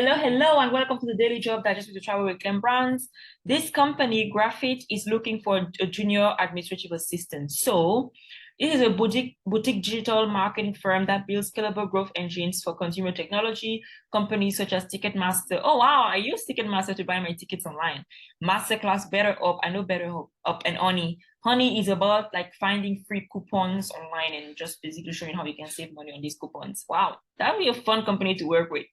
Hello, and welcome to the Daily Job Digest with the Travel with Glenn Brands. This company, Graphic, is looking for a junior administrative assistant. So, it is a boutique digital marketing firm that builds scalable growth engines for consumer technology. Companies such as Ticketmaster. Oh wow, I use Ticketmaster to buy my tickets online. Masterclass, BetterUp. I know BetterUp and Honey. Honey is about like finding free coupons online and just basically showing how you can save money on these coupons. Wow, that would be a fun company to work with.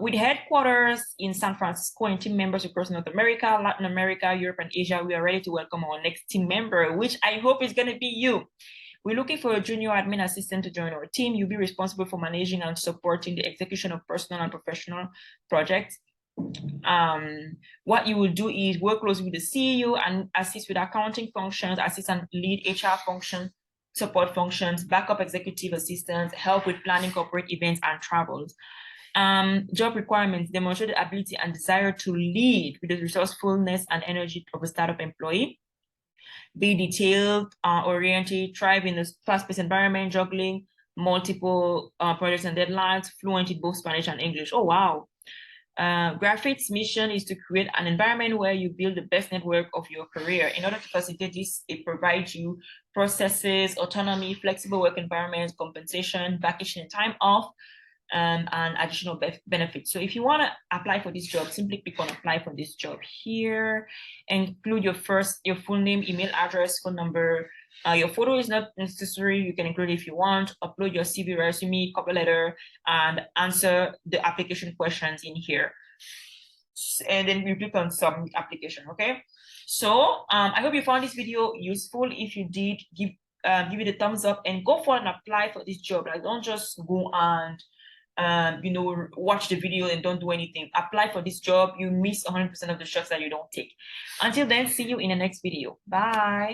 With headquarters in San Francisco and team members across North America, Latin America, Europe, and Asia, we are ready to welcome our next team member, which I hope is going to be you. We're looking for a junior admin assistant to join our team. You'll be responsible for managing and supporting the execution of personal and professional projects. What you will do is work closely with the CEO and assist with accounting functions, assist and lead HR functions, support functions, backup executive assistants, help with planning corporate events and travels. Job requirements: demonstrate the ability and desire to lead with the resourcefulness and energy of a startup employee. Be detailed, oriented, thrive in a fast-paced environment, juggling multiple projects and deadlines, fluent in both Spanish and English. Oh, wow. Graphic's mission is to create an environment where you build the best network of your career. In order to facilitate this, it provides you processes, autonomy, flexible work environments, compensation, vacation and time off, and additional benefits. So if you want to apply for this job, simply click on apply for this job here. Include your full name, email address, phone number. Your photo is not necessary. You can include it if you want. Upload your CV, resume, cover letter, and answer the application questions in here. And then we click on submit application. Okay. So I hope you found this video useful. If you did, give it a thumbs up and go for and apply for this job. Like, don't just go and watch the video and don't do anything. Apply for this job. You miss 100% of the shots that you don't take. Until then, see you in the next video. Bye.